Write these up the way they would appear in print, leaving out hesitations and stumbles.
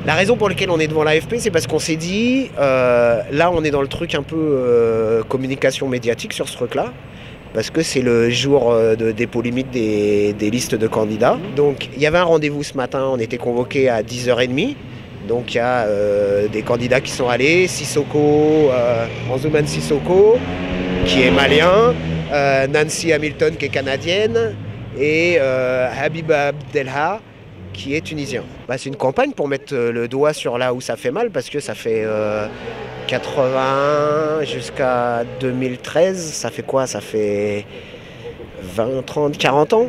La raison pour laquelle on est devant l'AFP, c'est parce qu'on s'est dit, là on est dans le truc un peu communication médiatique sur ce truc-là, parce que c'est le jour des polémiques des listes de candidats. Donc il y avait un rendez-vous ce matin, on était convoqués à 10h30. Donc il y a des candidats qui sont allés, Sissoko, Anzouman Sissoko, qui est malien, Nancy Hamilton, qui est canadienne, et Habib Abdelha, qui est tunisien. C'est une campagne pour mettre le doigt sur là où ça fait mal, parce que ça fait 81 jusqu'à 2013, ça fait quoi? Ça fait 20, 30, 40 ans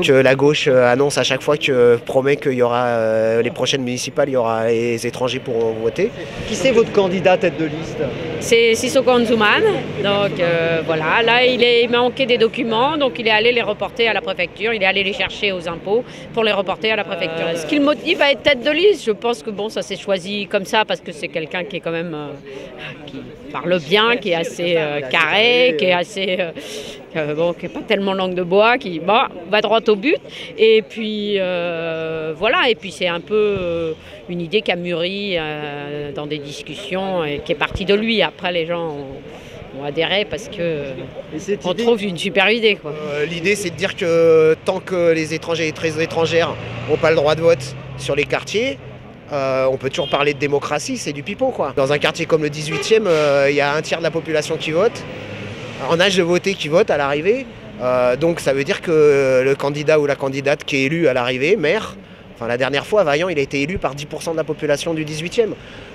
que la gauche annonce à chaque fois, promet qu'il y aura les prochaines municipales, il y aura les étrangers pour voter. Qui c'est votre candidat tête de liste? C'est Sissoko Anzouman. Donc voilà, là il manquait des documents, donc il est allé les reporter à la préfecture, il est allé les chercher aux impôts pour les reporter à la préfecture. Ce qui le motive à être tête de liste, je pense que bon, ça s'est choisi comme ça parce que c'est quelqu'un qui est quand même qui parle bien, qui est assez carré, qui est assez bon, qui n'est pas tellement langue de bois, qui va droit au but. Et puis voilà, et puis c'est un peu une idée qui a mûri dans des discussions et qui est partie de lui. Après, les gens ont adhéré parce qu'on trouve une super idée. L'idée, c'est de dire que tant que les étrangers et les étrangères n'ont pas le droit de vote sur les quartiers, on peut toujours parler de démocratie, c'est du pipeau, quoi. Dans un quartier comme le 18e, il y a un tiers de la population qui vote, en âge de voter qui vote à l'arrivée. Donc ça veut dire que le candidat ou la candidate qui est élu à l'arrivée, maire, la dernière fois, Vaillant, il a été élu par 10% de la population du 18e.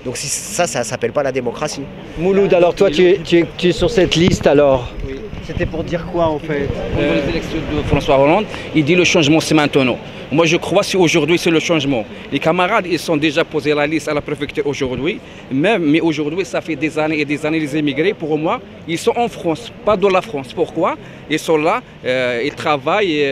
Donc ça s'appelle pas la démocratie. Mouloud, alors toi, tu es sur cette liste, alors oui. C'était pour dire quoi, en fait? Pendant les élections de François Hollande, il dit le changement, c'est maintenant. Moi, je crois que aujourd'hui, c'est le changement. Les camarades, ils sont déjà posés la liste à la préfecture aujourd'hui. Mais aujourd'hui, ça fait des années et des années, les émigrés, pour moi, ils sont en France, pas dans la France. Pourquoi? Ils sont là, ils travaillent,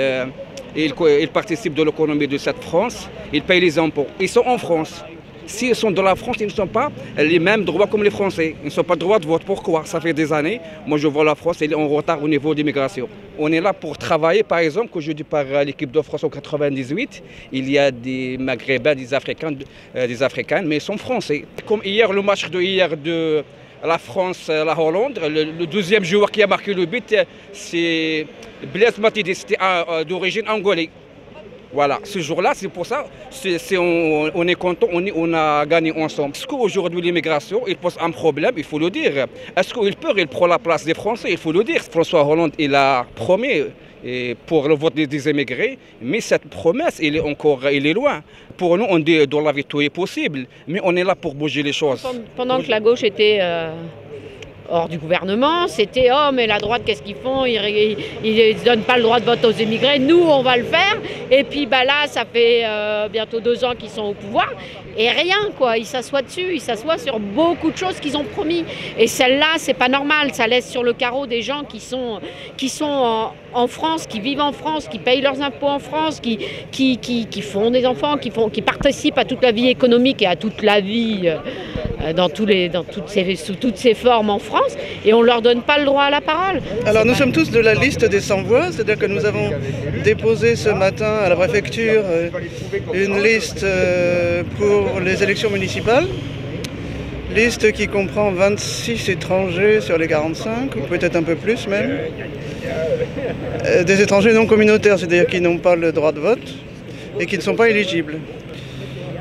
ils participent de l'économie de cette France, ils payent les impôts. Ils sont en France. S'ils sont dans la France, ils ne sont pas les mêmes droits comme les Français. Ils ne sont pas droit de vote. Pourquoi? Ça fait des années. Moi, je vois la France, elle est en retard au niveau de l'immigration. On est là pour travailler, par exemple, que je dis par l'équipe de France en 98, il y a des Maghrébins, des Africains, mais ils sont français. Comme hier, le match de hier de la France, la Hollande, le deuxième joueur qui a marqué le but, c'est Blaise Matuidi, c'était d'origine angolaise. Voilà, ce jour-là, c'est pour ça, on est content, on a gagné ensemble. Est-ce qu'aujourd'hui l'immigration, il pose un problème, il faut le dire. Est-ce qu'il prend la place des Français, il faut le dire. François Hollande, il a promis pour le vote des immigrés, mais cette promesse, il est loin. Pour nous, on dit dans la vie tout est possible, mais on est là pour bouger les choses. Pendant que la gauche était hors du gouvernement, c'était « Oh, mais la droite, qu'est-ce qu'ils font? Ils ne donnent pas le droit de vote aux immigrés, nous, on va le faire. » Et puis là, ça fait bientôt 2 ans qu'ils sont au pouvoir. Et rien, quoi. Ils s'assoient dessus, ils s'assoient sur beaucoup de choses qu'ils ont promis. Et celle-là, c'est pas normal. Ça laisse sur le carreau des gens qui sont en France, qui vivent en France, qui payent leurs impôts en France, qui font des enfants, qui participent à toute la vie économique et à toute la vie sous toutes ces formes en France. Et on ne leur donne pas le droit à la parole. Alors nous sommes tous de la liste des sans-voix, c'est-à-dire que nous avons déposé ce matin à la préfecture une liste pour les élections municipales. Liste qui comprend 26 étrangers sur les 45, ou peut-être un peu plus même. Des étrangers non communautaires, c'est-à-dire qui n'ont pas le droit de vote et qui ne sont pas éligibles.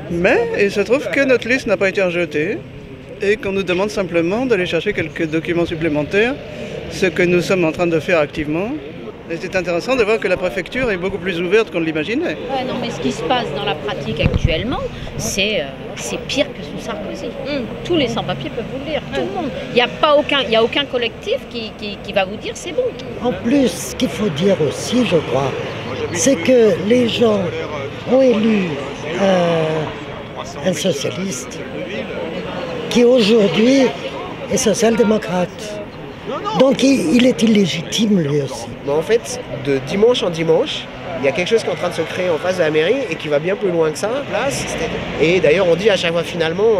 Mais il se trouve que notre liste n'a pas été rejetée et qu'on nous demande simplement d'aller chercher quelques documents supplémentaires, ce que nous sommes en train de faire activement. Et c'est intéressant de voir que la préfecture est beaucoup plus ouverte qu'on l'imaginait. Ouais, non, mais ce qui se passe dans la pratique actuellement, c'est pire que sous Sarkozy. Tous les sans-papiers peuvent vous le dire, tout le monde. Il n'y a aucun collectif qui va vous dire c'est bon. En plus, ce qu'il faut dire aussi, je crois, c'est que les gens ont élu un socialiste qui aujourd'hui est social-démocrate. Donc il est illégitime lui aussi. Mais en fait, de dimanche en dimanche, il y a quelque chose qui est en train de se créer en face de la mairie et qui va bien plus loin que ça. Et d'ailleurs, on dit à chaque fois finalement,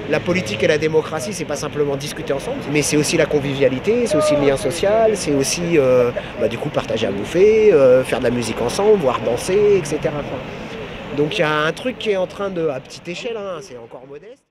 la politique et la démocratie, c'est pas simplement discuter ensemble, mais c'est aussi la convivialité, c'est aussi le lien social, c'est aussi du coup partager à bouffer, faire de la musique ensemble, voire danser, etc. Donc il y a un truc qui est en train de, à petite échelle, hein, c'est encore modeste.